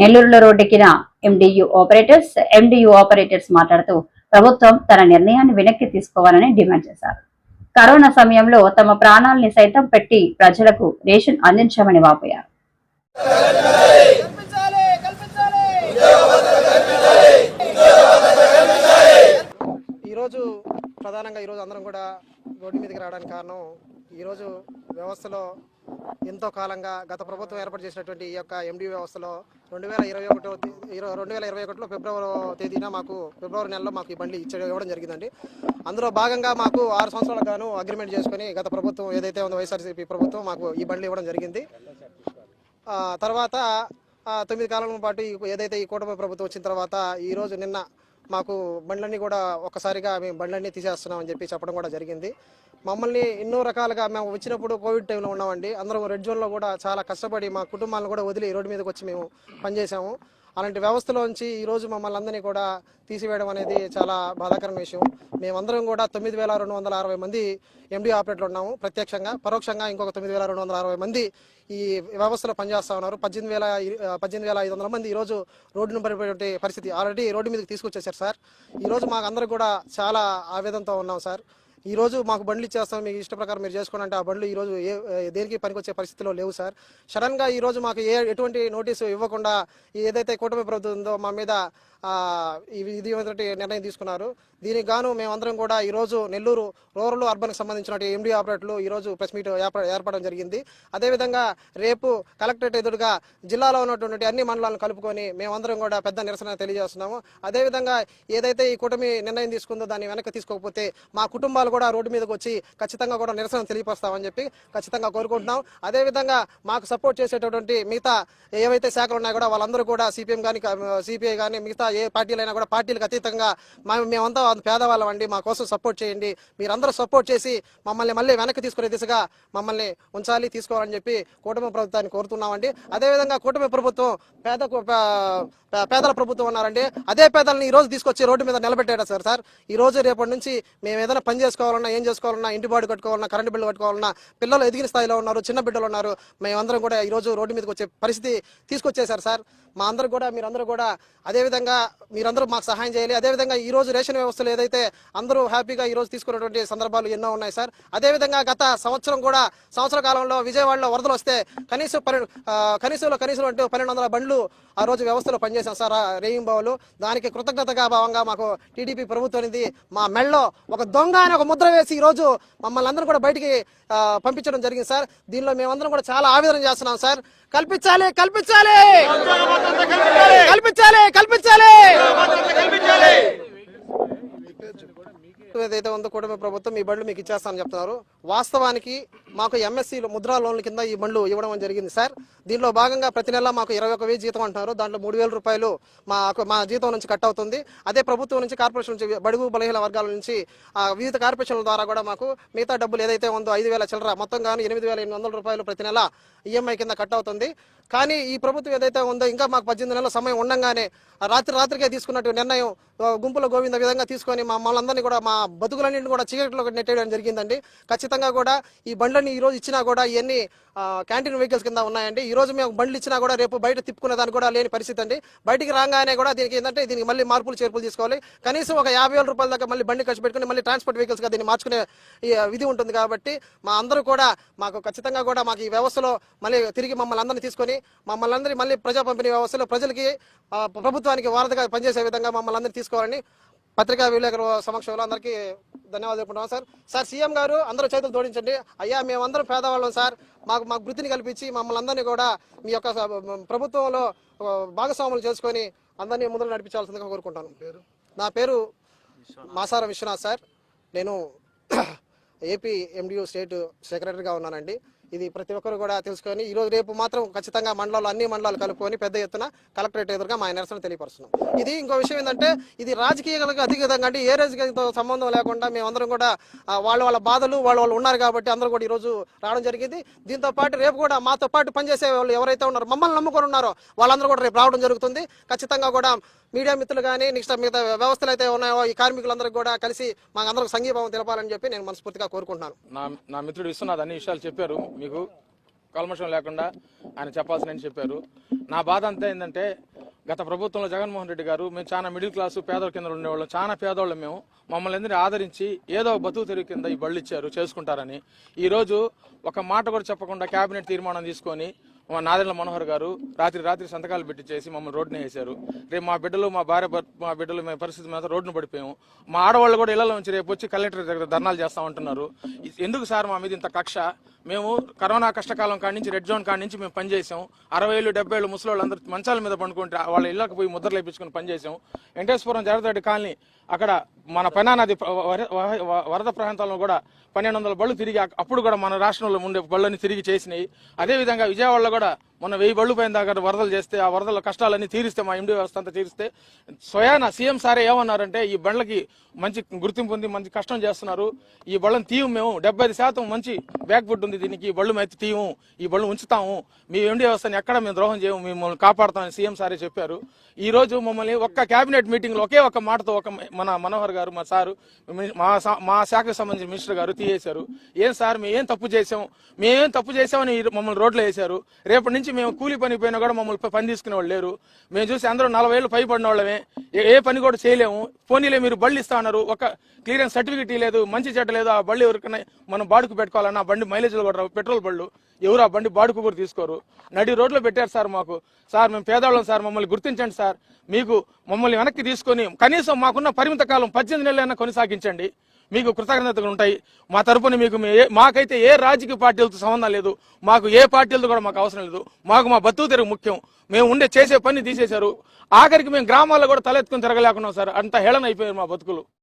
నెల్లూరులో రోడ్డెక్కిన MDU operators మాట్లాడుతూ ప్రభుత్వం తన నిర్ణయాన్ని వెనక్కి తీసుకోవాలని డిమాండ్ చేశారు. కరోనా సమయంలో తమ ప్రాణాల్ని సైతం పెట్టి ప్రజలకు రేషన్ అందించామని వాపోయారు. ఈరోజు ప్రధానంగా అందరం కూడా రోడ్డు మీదకి రావడానికి కారణం ఈరోజు వ్యవస్థలో ఎంతో కాలంగా గత ప్రభుత్వం ఏర్పాటు చేసినటువంటి ఈ యొక్క ఎండి వ్యవస్థలో 2021లో ఫిబ్రవరి నెలలో మాకు ఈ బండ్లు ఇవ్వడం జరిగిందండి. అందులో భాగంగా మాకు 6 సంవత్సరాలకు గాను అగ్రిమెంట్ చేసుకుని గత ప్రభుత్వం ఏదైతే ఉందో వైఎస్ఆర్సీపీ ప్రభుత్వం మాకు ఈ బండ్లు ఇవ్వడం జరిగింది. తర్వాత 9 కాలం పాటు ఏదైతే ఈ కూటమి ప్రభుత్వం వచ్చిన తర్వాత ఈరోజు నిన్న మాకు బండ్లన్నీ కూడా ఒక్కసారిగా మేము బండ్లన్నీ తీసేస్తున్నామని చెప్పి చెప్పడం కూడా జరిగింది. మమ్మల్ని ఎన్నో రకాలుగా మేము వచ్చినప్పుడు కోవిడ్ టైంలో ఉన్నామండి. అందరం రెడ్ జోన్లో కూడా చాలా కష్టపడి మా కుటుంబాలను కూడా వదిలి రోడ్డు మీదకి వచ్చి మేము పనిచేసాము. అలాంటి వ్యవస్థలోంచి ఈరోజు మమ్మల్ని అందరినీ కూడా తీసివేయడం అనేది చాలా బాధాకరమైన విషయం. మేమందరం కూడా 9260 మంది ఎండి ఆపరేటర్లు ఉన్నాము. ప్రత్యక్షంగా పరోక్షంగా ఇంకొక 9260 మంది ఈ వ్యవస్థలో పనిచేస్తూ ఉన్నారు. 18,500 మంది ఈరోజు రోడ్డును పడిపోయే పరిస్థితి ఆల్రెడీ రోడ్డు మీదకి తీసుకొచ్చేసారు సార్. ఈరోజు మాకు అందరూ కూడా చాలా ఆవేదనతో ఉన్నాం సార్. ఈరోజు మాకు బండ్లు ఇచ్చేస్తాం, మీకు ఇష్ట ప్రకారం మీరు చేసుకోండి అంటే ఆ బండ్లు ఈరోజు దేనికి పనికొచ్చే పరిస్థితిలో లేవు సార్. సడన్గా ఈరోజు మాకు ఎటువంటి నోటీసు ఇవ్వకుండా ఏదైతే కూటమి ప్రభుత్వం ఉందో మా మీద ఇది నిర్ణయం తీసుకున్నారు. దీనికి గాను మేమందరం కూడా ఈరోజు నెల్లూరు రూరల్ అర్బన్కి సంబంధించిన ఎండి ఆపరేటర్లు ఈరోజు ప్రెస్ మీట్ ఏర్పడడం జరిగింది. అదేవిధంగా రేపు కలెక్టరేట్ ఎదురుగా జిల్లాలో ఉన్నటువంటి అన్ని మండలాలను కలుపుకొని మేమందరం కూడా పెద్ద నిరసన తెలియజేస్తున్నాము. అదేవిధంగా ఏదైతే ఈ కూటమి నిర్ణయం తీసుకుందో దాన్ని వెనక్కి తీసుకోకపోతే మా కుటుంబాలు కూడా రోడ్డు మీదకి వచ్చి ఖచ్చితంగా కూడా నిరసన తెలియపరుస్తామని చెప్పి ఖచ్చితంగా కోరుకుంటున్నాం. అదేవిధంగా మాకు సపోర్ట్ చేసేటటువంటి మిగతా ఏవైతే శాఖలు ఉన్నాయో కూడా వాళ్ళందరూ కూడా సిపిఎం కానీ సిపిఐ కానీ మిగతా ఏ పార్టీలైనా కూడా పార్టీలకు అతీతంగా మేమంతా పేదవాళ్ళం అండి, మా కోసం సపోర్ట్ చేయండి, మీరందరూ సపోర్ట్ చేసి మమ్మల్ని మళ్ళీ వెనక్కి తీసుకునే దిశగా మమ్మల్ని ఉంచాలి, తీసుకోవాలని చెప్పి కూటమి ప్రభుత్వాన్ని కోరుతున్నామండి. అదేవిధంగా కూటమి ప్రభుత్వం పేదల ప్రభుత్వం ఉన్నారండి. అదే పేదలను ఈ రోజు తీసుకొచ్చి రోడ్డు మీద నిలబెట్టాడు సార్. ఈ రోజు రేపటి నుంచి మేము ఏదైనా పని చేసుకోవాలన్నా, ఏం చేసుకోవాలన్నా, ఇంటి బాడీ కట్టుకోవాలన్నా, కరెంటు బిల్లు కట్టుకోవాలన్నా, పిల్లలు ఎదిగిన స్థాయిలో ఉన్నారు, చిన్న బిడ్డలు ఉన్నారు, మేమందరం కూడా ఈ రోజు రోడ్డు మీదకి వచ్చే పరిస్థితి తీసుకొచ్చేసారు సార్. మా అందరూ కూడా మీరందరూ కూడా అదేవిధంగా మీరందరూ మాకు సహాయం చేయాలి. అదేవిధంగా ఈ రోజు రేషన్ వ్యవస్థలు ఏదైతే అందరూ హ్యాపీగా ఈ రోజు తీసుకున్నటువంటి సందర్భాలు ఎన్నో ఉన్నాయి సార్. అదేవిధంగా గత సంవత్సర కాలంలో విజయవాడలో వరదలు వస్తే కనీసం అంటే 1200 బండ్లు ఆ రోజు వ్యవస్థలో పనిచేశాం సార్ రేయింబావులు. దానికి కృతజ్ఞతగా భావంగా మాకు టీడీపీ ప్రభుత్వం అనేది మా మెళ్ళలో ఒక దొంగ అని ఒక ముద్ర వేసి ఈ రోజు మమ్మల్ని అందరూ కూడా బయటికి పంపించడం జరిగింది సార్. దీనిలో మేమందరం కూడా చాలా ఆవేదన చేస్తున్నాం సార్. కల్పించాలి కల్పించాలి కల్పించాలి కల్పించాలి ఏదైతే ఉందో కూటమి ప్రభుత్వం ఈ బండ్లు మీకు ఇచ్చేస్తానని చెప్తున్నారు. వాస్తవానికి మాకు ఎంఎస్సీ ముద్రా లోన్ల కింద ఈ బండ్లు ఇవ్వడం జరిగింది సార్. దీనిలో భాగంగా ప్రతి నెల మాకు 21,000 జీతం అంటున్నారు. దాంట్లో 3,000 రూపాయలు మా జీతం నుంచి కట్ అవుతుంది. అదే ప్రభుత్వం నుంచి కార్పొరేషన్ నుంచి బడుగు బలహీన వర్గాల నుంచి వివిధ కార్పొరేషన్ల ద్వారా కూడా మాకు మిగతా డబ్బులు ఏదైతే ఉందో 5,000 చిల్లర మొత్తం కానీ 8,800 రూపాయలు ప్రతి నెల ఈఎంఐ కింద కట్ అవుతుంది. కానీ ఈ ప్రభుత్వం ఏదైతే ఉందో ఇంకా మాకు 18 నెలల సమయం ఉండగానే రాత్రికే తీసుకున్నట్టు నిర్ణయం గుంపుల గోవింద విధంగా తీసుకొని మమ్మల్ని అందరినీ కూడా మా బతుకులన్నింటిని కూడా చీకట్లో నెట్టేయడం జరిగిందండి. ఖచ్చితంగా కూడా ఈ బండ్లని ఈ రోజు ఇచ్చినా కూడా ఇవన్నీ క్యాంటీన్ వెహికల్స్ కింద ఉన్నాయండి. ఈ రోజు మేము బండ్లు ఇచ్చినా కూడా రేపు బయట తిప్పుకునే దానికి కూడా లేని పరిస్థితి అండి. బయటికి రాగానే కూడా దీనికి మళ్ళీ మార్పులు చేర్పులు తీసుకోవాలి. కనీసం ఒక 50,000 రూపాయల దాకా మళ్ళీ బండి ఖర్చు పెట్టుకుని మళ్ళీ ట్రాన్స్పోర్ట్ వెహికల్స్ గా దీన్ని మార్చుకునే విధి ఉంటుంది. కాబట్టి మా అందరూ కూడా మాకు ఖచ్చితంగా కూడా మాకు ఈ వ్యవస్థలో మళ్ళీ తిరిగి మమ్మల్ని అందరినీ తీసుకొని మమ్మల్ని అందరినీ మళ్ళీ ప్రజా పంపిణీ వ్యవస్థలో ప్రజలకి ప్రభుత్వానికి వారధిగా పనిచేసే విధంగా మమ్మల్ని అందరినీ తీసుకోవాలని పత్రికా విలేకరుల సమక్షంలో అందరికీ ధన్యవాదాలు చెప్పుకుంటున్నాం సార్. సార్ సీఎం గారు అందరూ చేతులు జోడించండి. అయ్యా మేమందరం పేదవాళ్ళం సార్, మాకు వృత్తిని కల్పించి మమ్మల్ని అందరినీ కూడా మీ యొక్క ప్రభుత్వంలో భాగస్వాములు చేసుకొని అందరినీ ముందుకు నడిపించాల్సిందిగా కోరుకుంటాను. నా పేరు మాసార విశ్వనాథ్ సార్. నేను ఏపీ ఎండియు స్టేట్ సెక్రటరీగా ఉన్నానండి. ఇది ప్రతి ఒక్కరు కూడా తెలుసుకొని ఈ రోజు రేపు మాత్రం ఖచ్చితంగా అన్ని మండలాలు కలుపుకొని పెద్ద ఎత్తున కలెక్టరేట్ ఎదురుగా మా నిరసన తెలియపరుస్తున్నాం. ఇది ఇంకో విషయం ఏంటంటే ఇది రాజకీయాలకు అధికంగా అంటే ఏ రాజకీయంతో సంబంధం లేకుండా మేమందరం కూడా వాళ్ళ బాధలు వాళ్ళు ఉన్నారు కాబట్టి అందరూ కూడా ఈ రోజు రావడం జరిగింది. దీంతో పాటు రేపు కూడా మాతో పాటు పనిచేసే వాళ్ళు ఎవరైతే ఉన్నారో మమ్మల్ని నమ్ముకొని ఉన్నారో వాళ్ళందరూ కూడా రేపు రావడం జరుగుతుంది. ఖచ్చితంగా కూడా మీడియా మిత్రులు కానీ నెక్స్ట్ మిగతా వ్యవస్థలు అయితే ఉన్నాయో ఈ కార్మికులందరికీ కూడా కలిసి మాకందరూ సంఘీభావం తెలపాలని చెప్పి నేను మనస్ఫూర్తిగా కోరుకుంటున్నాను. నా మిత్రుడు విశ్వనాథ్ అన్ని విషయాలు చెప్పారు. మీకు కల్మషం లేకుండా ఆయన చెప్పాల్సిన చెప్పారు. నా బాధ అంతా ఏంటంటే గత ప్రభుత్వంలో జగన్మోహన్ రెడ్డి గారు మేము చాలా మిడిల్ క్లాసు పేదల కింద ఉండేవాళ్ళం, చాలా పేదవాళ్ళం మేము. మమ్మల్ని అందరినీ ఆదరించి ఏదో బతుకు తెరువు కింద ఈ బళ్ళు ఇచ్చారు చేసుకుంటారని. ఈరోజు ఒక మాట కూడా చెప్పకుండా కేబినెట్ తీర్మానం తీసుకొని మా నాదెండ్ల మనోహర్ గారు రాత్రి సంతకాలు పెట్టించేసి మమ్మల్ని రోడ్డునే వేశారు. రేపు మా బిడ్డలు మా బిడ్డలు మేము పరిస్థితి మీద రోడ్డును పడిపోయాము. మా ఆడవాళ్ళు కూడా ఇళ్లలో నుంచి రేపు వచ్చి కలెక్టర్ దగ్గర ధర్నాలు చేస్తామంటున్నారు. ఎందుకు సార్ మా మీద ఇంత కక్ష? మేము కరోనా కష్టకాలం కాడి నుంచి రెడ్ జోన్ కాడి నుంచి మేము పనిచేసాం. 60 ఏళ్ళు 70 ఏళ్ళు ముసలి వాళ్ళందరూ మంచాల మీద పండుకుంటే వాళ్ళ ఇళ్ళకి పోయి ముద్రలు వేయించుకుని పనిచేసాం. వెంకటేశ్వరం జాగ్రత్త కాలనీ అక్కడ మన పెనా నది వరద ప్రాంతాల్లో కూడా 1200 బళ్ళు తిరిగి అప్పుడు కూడా మన రాష్ట్రంలో ఉండే బళ్ళని తిరిగి చేసినాయి. అదేవిధంగా విజయవాడలో కూడా మొన్న 1000 బళ్ళు పైన దాకా వరదలు చేస్తే ఆ వరదల కష్టాలన్నీ తీరిస్తే మా ఎండి వ్యవస్థ అంతా తీరిస్తే స్వయాన సీఎం సారే ఏమన్నారంటే ఈ బళ్ళకి మంచి గుర్తింపు ఉంది, మంచి కష్టం చేస్తున్నారు, ఈ బళ్ళని తీయం, మేము 75% మంచి బ్యాక్ ఫుడ్ ఉంది దీనికి, ఈ బళ్ళు అయితే తీయము, ఈ బళ్ళు ఉంచుతాము, మీ ఎండి వ్యవస్థని ఎక్కడ మేము ద్రోహం చేయము, మిమ్మల్ని కాపాడుతామని సీఎం సారే చెప్పారు. ఈ రోజు మమ్మల్ని ఒక్క కేబినెట్ మీటింగ్ లో ఒకే ఒక మాటతో మన మనోహర్ గారు మా సారు మా శాఖకు సంబంధించిన మినిస్టర్ గారు తీయేశారు. ఏం సార్ మేమేం తప్పు చేసామని మమ్మల్ని రోడ్లో వేశారు. రేపటి నుంచి మేము కూలి పని పోయినా కూడా మమ్మల్ని పని తీసుకునే వాళ్ళు లేరు. మేము చూసి అందరూ 40 ఏళ్ళు పైపడిన వాళ్ళమే, ఏ పని కూడా చేయలేము. పోనీలే మీరు బళ్ళు ఇస్తా అన్నారు, ఒక క్లియరెన్స్ సర్టిఫికేట్ లేదు, మంచి చెడ్డ లేదు. ఆ బళ్ళు ఎవరికైనా మనం బాడుకు పెట్టుకోవాలన్నా బండి మైలేజ్ కూడా పెట్రోల్ బళ్ళు ఎవరు ఆ బండి బాడుకు కూడా తీసుకోరు. నడి రోడ్లో పెట్టారు సార్ మాకు. సార్ మేము పేదవాళ్ళం సార్, మమ్మల్ని గుర్తించండి సార్. మీకు మమ్మల్ని వెనక్కి తీసుకొని కనీసం మాకున్న పరిమిత కాలం 18 నెలలైనా కొనసాగించండి, మీకు కృతజ్ఞతలు ఉంటాయి. మా తరపున మాకైతే ఏ రాజకీయ పార్టీలతో సంబంధం లేదు, మాకు ఏ పార్టీలతో కూడా మాకు అవసరం లేదు. మాకు మా బతుకు తెరుగు ముఖ్యం. మేము చేసే పని తీసేశారు. ఆఖరికి మేము గ్రామాల్లో కూడా తలెత్తుకుని తిరగలేకున్నాం సార్. అంత హేళన అయిపోయారు మా బతుకులు.